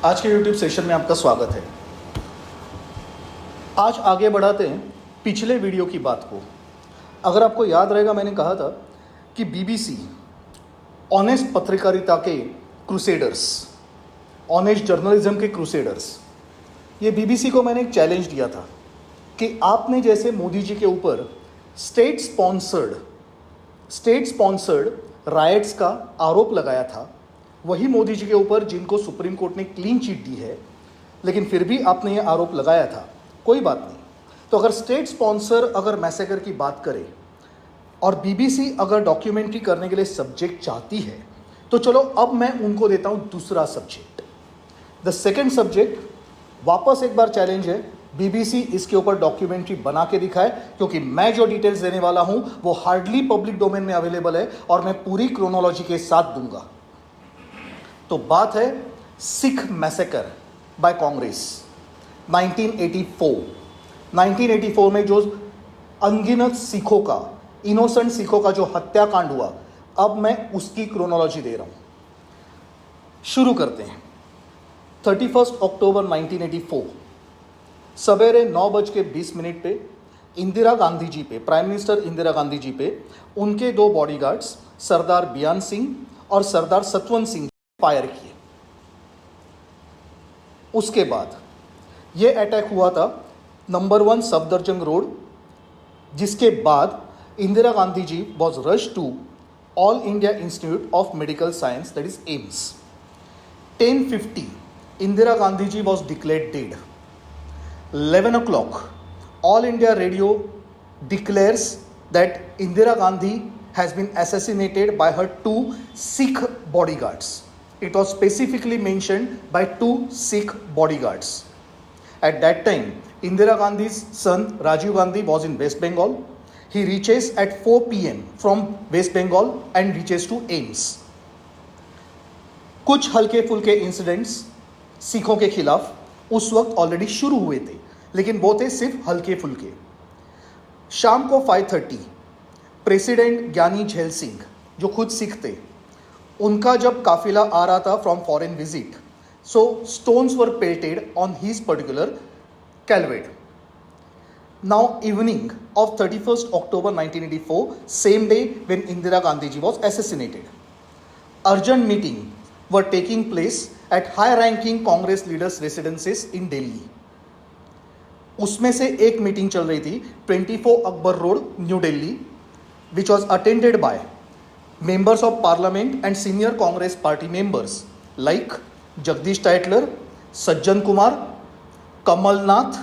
आज के YouTube session में आपका स्वागत है। आज आगे बढ़ाते हैं पिछले वीडियो की बात को। अगर आपको याद रहेगा, मैंने कहा था कि BBC ऑनेस्ट पत्रकारिता के क्रूसेडर्स, ऑनेस्ट जर्नलिज्म के क्रूसेडर्स, ये BBC को मैंने एक चैलेंज दिया था कि आपने जैसे मोदी जी के ऊपर स्टेट स्पॉन्सर्ड राइट्स का आरोप लगाया था, वही मोदी जी के ऊपर जिनको सुप्रीम कोर्ट ने क्लीन चिट दी है, लेकिन फिर भी आपने ये आरोप लगाया था। कोई बात नहीं। तो अगर स्टेट स्पॉन्सर अगर मैसेकर की बात करे और BBC अगर डॉक्यूमेंट्री करने के लिए सब्जेक्ट चाहती है, तो चलो अब मैं उनको देता हूं दूसरा सब्जेक्ट। द सेकेंड सब्जेक्ट, वापस एक बार चैलेंज है, BBC इसके ऊपर डॉक्यूमेंट्री बना के दिखाए, क्योंकि मैं जो डिटेल्स देने वाला हूं वो हार्डली पब्लिक डोमेन में अवेलेबल है और मैं पूरी क्रोनोलॉजी के साथ दूंगा। तो बात है सिख मैसेकर बाय कांग्रेस 1984 में जो अनगिनत सिखों का, इनोसेंट सिखों का जो हत्याकांड हुआ, अब मैं उसकी क्रोनोलॉजी दे रहा हूं। शुरू करते हैं। 31 अक्टूबर 1984 सवेरे 9:20 पे इंदिरा गांधी जी पे, प्राइम मिनिस्टर इंदिरा गांधी जी पे उनके दो बॉडीगार्ड्स सरदार बियान सिंह और सरदार सतवंत सिंह फायर किए। उसके बाद यह अटैक हुआ था नंबर 1 सफदरजंग रोड, जिसके बाद Indira Gandhi ji was rush to all India institute of medical science, that is AIIMS. 10:50 Indira Gandhi ji was declared dead. 11 o'clock all India radio declares that Indira Gandhi has been assassinated by her 2 Sikh bodyguards. It was specifically mentioned by 2 Sikh bodyguards. At that time, Indira Gandhi's son Rajiv Gandhi was in West Bengal. He reaches at 4 p.m. from West Bengal and reaches to AIIMS. कुछ हल्के फुल्के incidents सिखों के खिलाफ उस वक्त already शुरू हुए थे, लेकिन वो थे सिर्फ हल्के फुल्के। शाम को 5:30 प्रेसिडेंट ज्ञानी झैल सिंह, जो खुद सिख थे, उनका जब काफिला आ रहा था from foreign visit, so stones were pelted on his particular cavalcade. Now evening of 31 October 1984, same day when Indira Gandhi ji was assassinated, urgent meeting were taking place at high ranking Congress leaders residences in Delhi. उसमें से एक meeting चल रही थी 24 Akbar road, new Delhi, which was attended by members of parliament and senior Congress party members like Jagdish Tytler, Sajjan Kumar, Kamal Nath,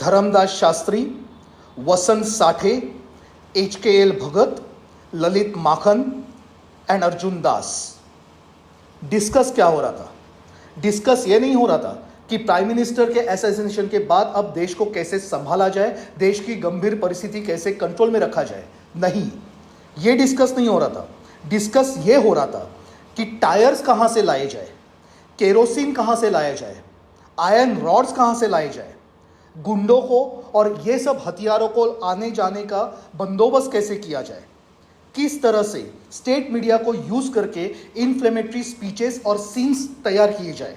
Dharamdas Shastri, Vasant Sathe, HKL Bhagat, Lalit Makhan and Arjun Das। Discuss क्या हो रहा था? Discuss ये नहीं हो रहा था कि प्राइम मिनिस्टर के असैसिनेशन के बाद अब देश को कैसे संभाला जाए, देश की गंभीर परिस्थिति कैसे कंट्रोल में रखा जाए। नहीं, ये डिस्कस नहीं हो रहा था। डिस्कस ये हो रहा था कि टायर्स कहां से लाए जाए, केरोसिन कहां से लाया जाए, आयरन रॉड्स कहां से लाए जाए, गुंडों को और ये सब हथियारों को आने जाने का बंदोबस्त कैसे किया जाए, किस तरह से स्टेट मीडिया को यूज करके इन्फ्लेमेटरी स्पीचेस और सीन्स तैयार किए जाए।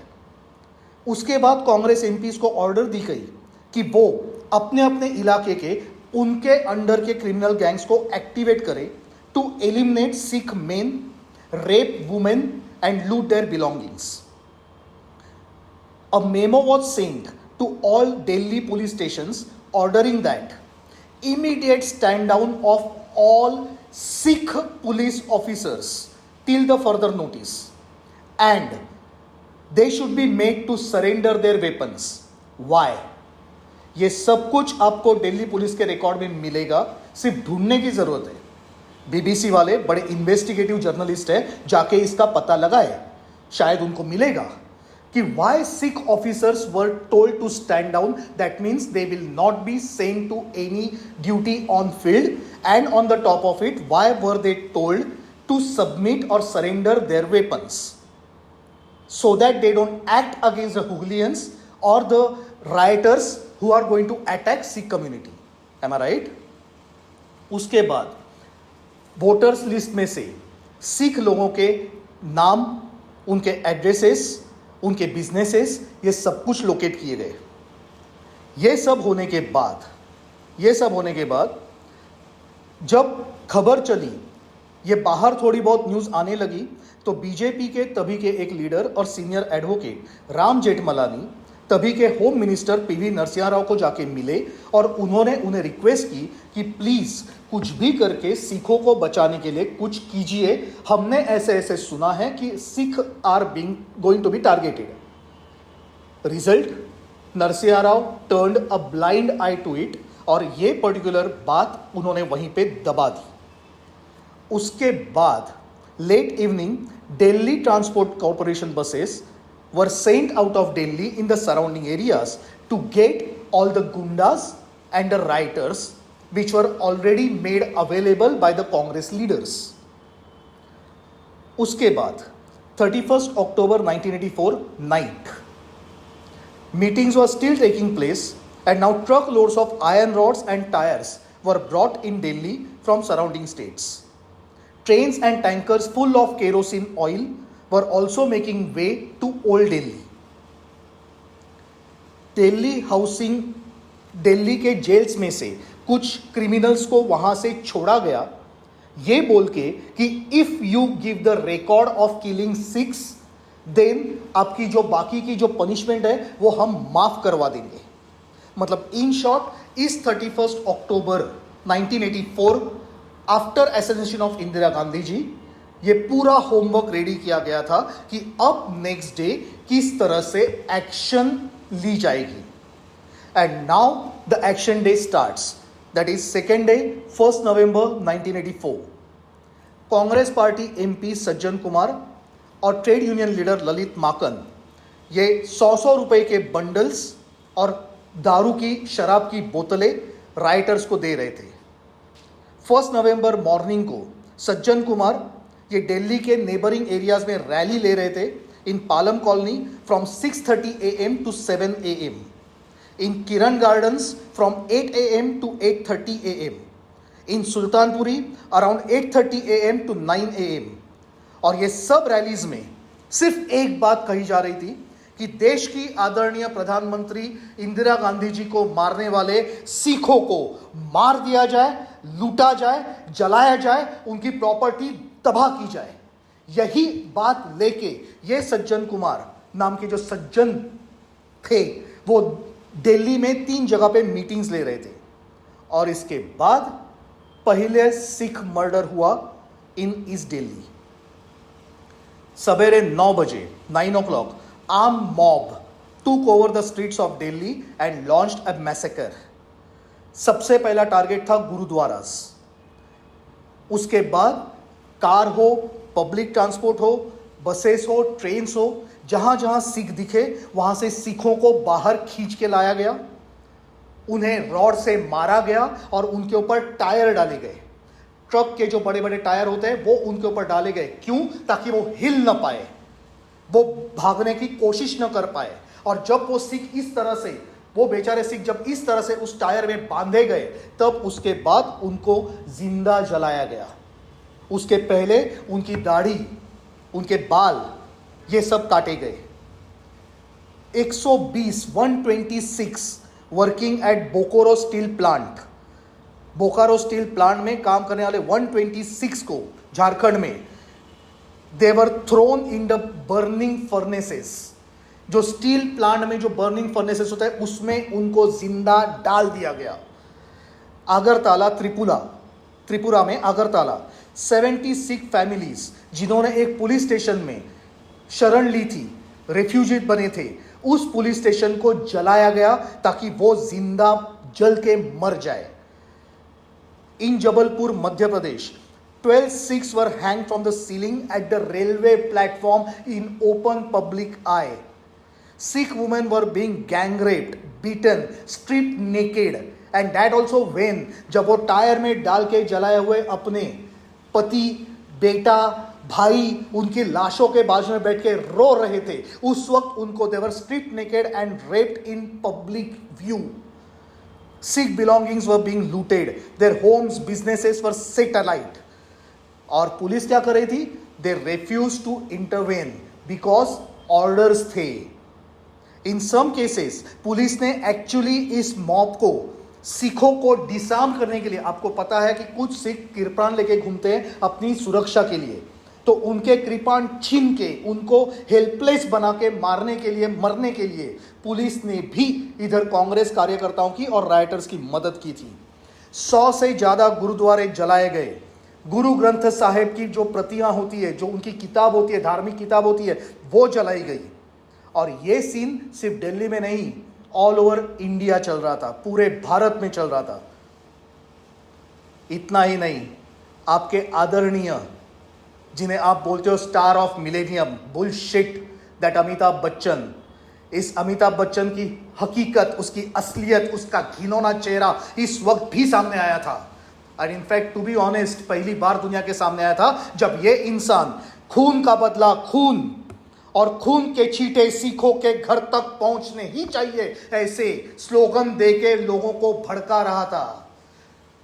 उसके बाद कांग्रेस एमपीज को ऑर्डर दी गई कि वो अपने अपने इलाके के उनके अंडर के क्रिमिनल गैंग्स को एक्टिवेट करें to eliminate Sikh men, rape women and loot their belongings. A memo was sent to all Delhi police stations ordering that immediate stand down of all Sikh police officers till the further notice, and they should be made to surrender their weapons. Why? ये सब कुछ आपको Delhi police के record में मिलेगा, सिर्फ ढूंढने की जरूरत है। BBC वाले बड़े इन्वेस्टिगेटिव जर्नलिस्ट है, जाके इसका पता लगाए, शायद उनको मिलेगा कि why Sikh officers were told to stand down. That means they will not be sent to any duty on field, and on the top of it, why were they told to submit or surrender their weapons so that they don't act against the hooligans or the rioters who are going to attack Sikh community. Am I right? उसके बाद voters list में से सिख लोगों के नाम, उनके addresses उनके businesses, ये सब कुछ लोकेट किए गए। ये सब होने के बाद जब खबर चली, ये बाहर थोड़ी बहुत न्यूज़ आने लगी, तो बीजेपी के तभी के एक लीडर और सीनियर एडवोकेट राम जेठमलानी तभी के home minister PV Narasimha Rao को जाके मिले और उन्होंने उन्हें रिक्वेस्ट की कि प्लीज़ कुछ भी करके सिखों को बचाने के लिए कुछ कीजिए। हमने ऐसे ऐसे सुना है कि Sikh are going to be targeted. Result, Narasimha Rao turned a blind eye to it और ये पर्टिकुलर बात उन्होंने वहीं पे दबा दी। उसके बाद late evening Delhi transport corporation buses were sent out of Delhi in the surrounding areas to get all the gundas and the rioters which were already made available by the Congress leaders. उसके बाद 31st October 1984 night, meetings were still taking place and now truckloads of iron rods and tires were brought in Delhi from surrounding states. Trains and tankers full of kerosene oil were also making way to Old Delhi. Delhi के gels में से कुछ criminals को वहां से छोड़ा गया, ये बोल के कि if you give the record of killing six, then आपकी जो बाकी की जो पनिशमेंट है वो हम माफ करवा देंगे। मतलब इन शॉर्ट, इस 31 October 1984 after assassination of Indira Gandhi ji, ये पूरा होमवर्क रेडी किया गया था कि अब नेक्स्ट डे किस तरह से एक्शन ली जाएगी। And now the action day starts, that is second day 1 November 1984। Congress party MP Sajjan Kumar और ट्रेड यूनियन लीडर ललित माकन ये 100 रुपए के बंडल्स और दारू की, शराब की बोतलें राइटर्स को दे रहे थे। 1 नवंबर मॉर्निंग को सज्जन कुमार ये दिल्ली के नेबरिंग एरियाज में रैली ले रहे थे in Palam colony from 6:30 AM to 7 AM, in Kiran gardens from 8 AM to 8:30 AM, in Sultanpuri around 8:30 AM to 9 AM। और ये सब रैलीज में सिर्फ एक बात कही जा रही थी कि देश की आदरणीय प्रधानमंत्री इंदिरा गांधी जी को मारने वाले सिखों को मार दिया जाए, लूटा जाए, जलाया जाए, उनकी प्रॉपर्टी तबाह की जाए। यही बात लेके ये सज्जन कुमार नाम के जो सज्जन थे वो दिल्ली में 3 जगह पे मीटिंग्स ले रहे थे। और इसके बाद पहले सिख मर्डर हुआ इन ईस्ट दिल्ली। सवेरे 9 बजे 9 o'clock armed mob took over the streets of Delhi and launched a massacre. सबसे पहला टारगेट था गुरुद्वारास। उसके बाद कार हो, पब्लिक ट्रांसपोर्ट हो, बसेस हो, ट्रेन्स हो, जहां जहां सिख दिखे वहां से सिखों को बाहर खींच के लाया गया, उन्हें रॉड से मारा गया और उनके ऊपर टायर डाले गए। ट्रक के जो बड़े बड़े टायर होते हैं वो उनके ऊपर डाले गए। क्यों? ताकि वो हिल न पाए, वो भागने की कोशिश न कर पाए। और जब वो सिख इस तरह से, वो बेचारे सिख जब इस तरह से उस टायर में बांधे गए, तब उसके बाद उनको जिंदा जलाया गया। उसके पहले उनकी दाढ़ी, उनके बाल, ये सब काटे गए। 126 working at Bokaro steel plant, Bokaro steel plant में काम करने वाले 126 को झारखंड में they were thrown in the burning furnaces. जो स्टील प्लांट में जो बर्निंग फर्नेसेस होता है उसमें उनको जिंदा डाल दिया गया। अगरतला, त्रिपुरा में अगरतला 76 फैमिलीज जिन्होंने एक पुलिस स्टेशन में शरण ली थी, रेफ्यूजी बने थे, उस पुलिस स्टेशन को जलाया गया ताकि वो जिंदा जल के मर जाए। इन Jabalpur Madhya Pradesh 12 Sikhs were hanged from the ceiling at the railway platform in open public eye. Sikh women were being gang raped, beaten, stripped naked, and that also when जब वो टायर में डाल के जलाए हुए अपने पति, बेटा, भाई उनकी लाशों के बाजू में बैठ के रो रहे थे, उस वक्त उनको they were stripped naked and raped in public view. Sikh belongings were being looted, their homes, businesses were set alight. और पुलिस क्या कर रही थी? They refused to intervene because orders थे। इन सम केसेस पुलिस ने एक्चुअली इस mob को, सिखों को डिसआर्म करने के लिए, आपको पता है कि कुछ सिख कृपाण लेके घूमते हैं अपनी सुरक्षा के लिए, तो उनके कृपाण छीन के उनको हेल्पलेस बना के मारने के लिए, मरने के लिए पुलिस ने भी इधर कांग्रेस कार्यकर्ताओं की और राइटर्स की मदद की थी। 100 से ज्यादा गुरुद्वारे जलाए गए। गुरु ग्रंथ साहिब की जो प्रतियां होती है, जो उनकी किताब होती है, धार्मिक किताब होती है, वो जलाई गई। और ये सीन सिर्फ दिल्ली में नहीं, ऑल ओवर इंडिया चल रहा था, पूरे भारत में चल रहा था। इतना ही नहीं, आपके आदरणीय, जिन्हें आप बोलते हो star of millennium, bullshit, that Amitabh Bachchan, इस अमिताभ बच्चन की हकीकत, उसकी असलियत, उसका घिनौना चेहरा इस वक्त भी सामने आया था। और इनफैक्ट टू बी ऑनेस्ट, पहली बार दुनिया के सामने आया था जब ये इंसान खून का बदला खून, और खून के छींटे सिखों के घर तक पहुंचने ही चाहिए, ऐसे स्लोगन देके लोगों को भड़का रहा था।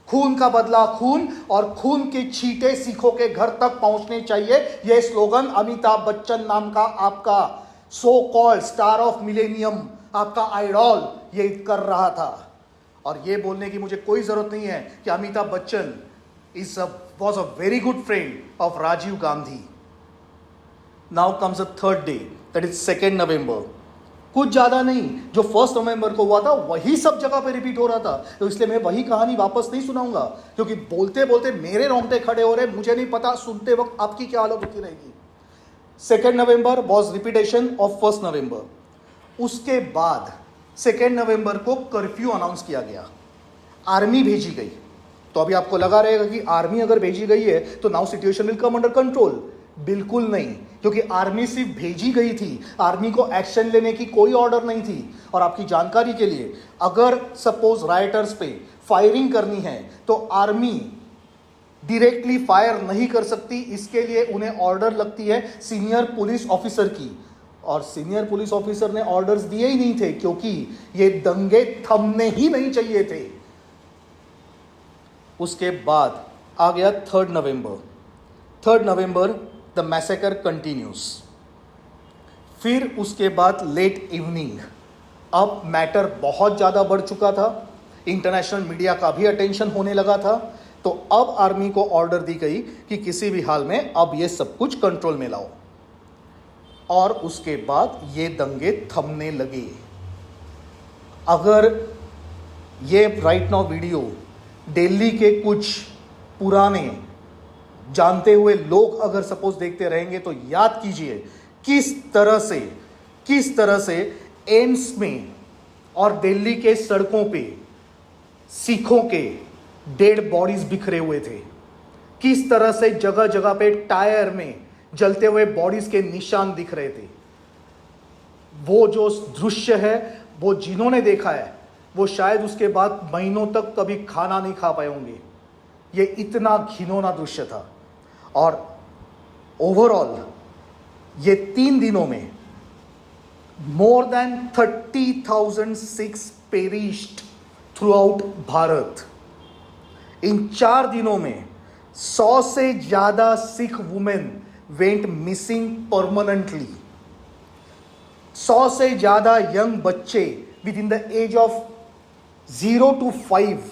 खून का बदला खून और खून के छींटे सिखों के घर तक पहुंचने चाहिए, यह स्लोगन अमिताभ बच्चन नाम का आपका so called star of millennium, आपका आइडॉल, ये कर रहा था। और ये बोलने की मुझे कोई जरूरत नहीं है कि Amitabh Bachchan was a very good friend of Rajiv Gandhi. Now comes the third day, that is 2 November. कुछ ज्यादा नहीं, जो 1 नवंबर को हुआ था वही सब जगह पे रिपीट हो रहा था, तो इसलिए मैं वही कहानी वापस नहीं सुनाऊंगा, क्योंकि बोलते बोलते मेरे रोंगटे खड़े हो रहे, मुझे नहीं पता सुनते वक्त आपकी क्या हालत होती रहेगी। 2 नवंबर वॉज रिपीटेशन ऑफ 1 नवंबर। उसके बाद 2 नवंबर को कर्फ्यू अनाउंस किया गया, आर्मी भेजी गई। तो अभी आपको लगा रहेगा कि आर्मी अगर भेजी गई है तो now situation will come under control. बिल्कुल नहीं, क्योंकि आर्मी सिर्फ भेजी गई थी, आर्मी को एक्शन लेने की कोई ऑर्डर नहीं थी। और आपकी जानकारी के लिए, अगर सपोज राइटर्स पे फायरिंग करनी है तो आर्मी डायरेक्टली फायर नहीं कर सकती, इसके लिए उन्हें ऑर्डर लगती है सीनियर पुलिस ऑफिसर की। और सीनियर पुलिस ऑफिसर ने ऑर्डर्स दिए ही नहीं थे, क्योंकि ये दंगे थमने ही नहीं चाहिए थे। उसके बाद आ गया 3 नवंबर। 3 नवंबर द मैसेकर कंटिन्यूस। फिर उसके बाद लेट इवनिंग, अब मैटर बहुत ज़्यादा बढ़ चुका था, इंटरनेशनल मीडिया का भी अटेंशन होने लगा था। तो अब आर्मी को ऑर्डर दी गई कि किसी भी हाल में अब ये सब कुछ कंट्रोल में लाओ। और उसके बाद ये दंगे थमने लगे। अगर ये राइट नाउ वीडियो दिल्ली के कुछ पुराने जानते हुए लोग अगर सपोज देखते रहेंगे तो याद कीजिए किस तरह से एम्स में और दिल्ली के सड़कों पे सिखों के डेड बॉडीज बिखरे हुए थे, किस तरह से जगह जगह पे टायर में जलते हुए बॉडीज के निशान दिख रहे थे। वो जो दृश्य है, वो जिन्होंने देखा है वो शायद उसके बाद महीनों तक कभी खाना नहीं खा पाए होंगे। ये इतना घिनौना दृश्य था। और ओवरऑल ये 3 दिनों में more than 30,000 Sikhs perished throughout Bharat. इन 4 दिनों में 100 से ज्यादा Sikh women went missing permanently. 100 से ज्यादा यंग बच्चे within the age of 0 to 5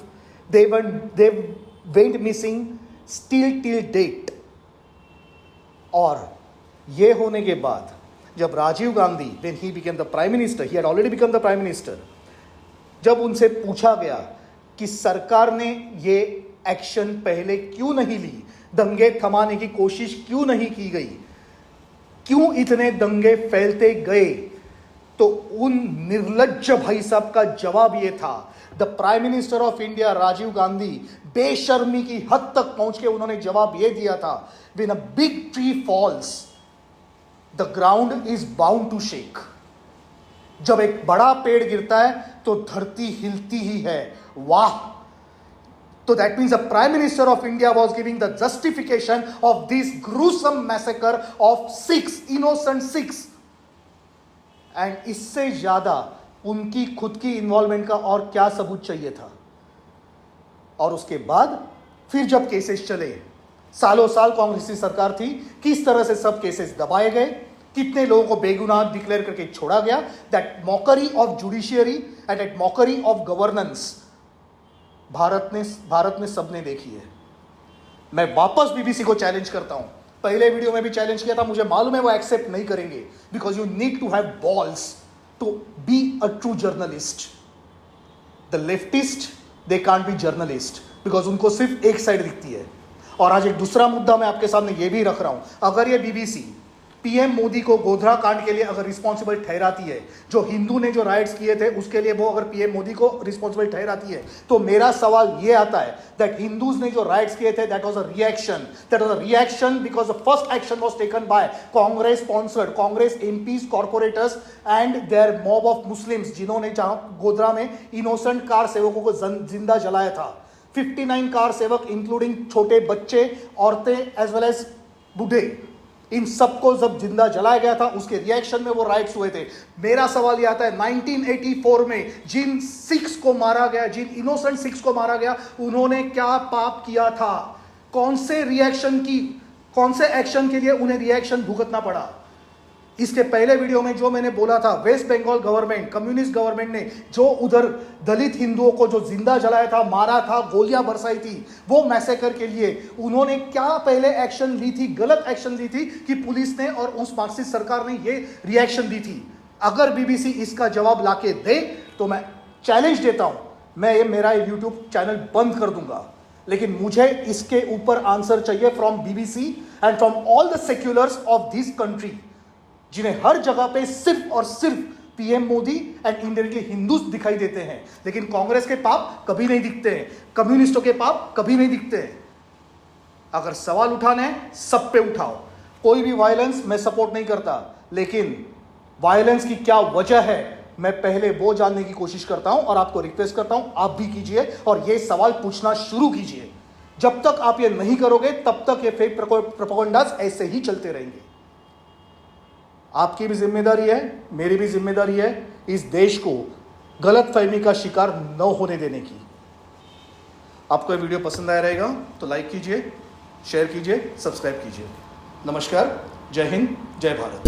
they went missing still till date। और ये होने के बाद जब Rajiv Gandhi when he became the prime minister, he had already become the prime minister, जब उनसे पूछा गया कि सरकार ने ये एक्शन पहले क्यों नहीं ली, दंगे थमाने की कोशिश क्यों नहीं की गई, क्यों इतने दंगे फैलते गए, तो उन निर्लज्ज भाई साहब का जवाब ये था। The prime minister of India Rajiv Gandhi बेशर्मी की हद तक पहुंच के उन्होंने जवाब ये दिया था, when a big tree falls the ground is bound to shake. जब एक बड़ा पेड़ गिरता है तो धरती हिलती ही है। वाह! तो that means the prime minister of India was giving the justification of this gruesome massacre of six innocent six. And इससे ज्यादा उनकी खुद की इन्वॉल्वमेंट का और क्या सबूत चाहिए था। और उसके बाद फिर जब केसेस चले, सालों साल कांग्रेस की सरकार थी, किस तरह से सब केसेस दबाए गए, कितने लोगों को बेगुनाह डिक्लेयर करके छोड़ा गया. That mockery of judiciary and that mockery of governance Bharat में सबने देखी है. मैं वापस बीबीसी को चैलेंज करता हूं. पहले वीडियो में भी चैलेंज किया था, मुझे मालूम है वो एक्सेप्ट नहीं करेंगे, because you need to have balls to be a true journalist. The leftist they can't be journalist because उनको सिर्फ एक साइड दिखती है. और आज एक दूसरा मुद्दा मैं आपके सामने ये भी रख रहा हूं. अगर ये बीबीसी पीएम मोदी को गोधरा कांड के लिए अगर रिस्पॉन्सिबल ठहराती है, जो हिंदू ने जो राइट्स किए थे उसके लिए वो अगर पीएम मोदी को रिस्पॉन्सिबल ठहराती है, तो मेरा सवाल ये आता है दैट हिंदूज ने जो राइट्स किए थे that was a reaction because the first action was taken by Congress sponsored, Congress MPs, corporators and their mob of Muslims, जिन्होंने गोधरा में इनोसेंट कार सेवकों को जिंदा जलाया था. 59 कार सेवक इंक्लूडिंग छोटे बच्चे, औरतें एज वेल एज बूढ़े, इन सबको जब जिंदा जलाया गया था उसके रिएक्शन में वो राइट्स हुए थे. मेरा सवाल यह आता है 1984 में जिन सिख्स को मारा गया, जिन इनोसेंट सिख्स को मारा गया, उन्होंने क्या पाप किया था? कौन से एक्शन के लिए उन्हें रिएक्शन भुगतना पड़ा? इसके पहले वीडियो में जो मैंने बोला था, West Bengal government, communist government ने जो उधर दलित हिंदुओं को जो जिंदा जलाया था, मारा था, गोलियां बरसाई थी, वो मैसेकर के लिए उन्होंने क्या पहले एक्शन ली थी? गलत एक्शन ली थी कि पुलिस ने और उस मार्क्सिस्ट सरकार ने ये रिएक्शन दी थी? अगर बीबीसी इसका जवाब लाके दे तो मैं चैलेंज देता हूं, मैं ये मेरा यूट्यूब चैनल बंद कर दूंगा. लेकिन मुझे इसके ऊपर आंसर चाहिए from BBC and from all the seculars of this country, जिन्हें हर जगह पे सिर्फ और सिर्फ पीएम मोदी एंड इंडियनली हिंदूज दिखाई देते हैं, लेकिन कांग्रेस के पाप कभी नहीं दिखते हैं, कम्युनिस्टों के पाप कभी नहीं दिखते हैं. अगर सवाल उठाना है सब पे उठाओ. कोई भी वायलेंस मैं सपोर्ट नहीं करता, लेकिन वायलेंस की क्या वजह है मैं पहले वो जानने की कोशिश करता हूं और आपको रिक्वेस्ट करता हूं आप भी कीजिए और ये सवाल पूछना शुरू कीजिए. जब तक आप ये नहीं करोगे तब तक ये फेक प्रोपेगेंडास ऐसे ही चलते रहेंगे. आपकी भी जिम्मेदारी है, मेरी भी जिम्मेदारी है इस देश को गलत फहमी का शिकार न होने देने की. आपको ये वीडियो पसंद आया रहेगा तो लाइक कीजिए, शेयर कीजिए, सब्सक्राइब कीजिए. नमस्कार, जय हिंद, जय भारत.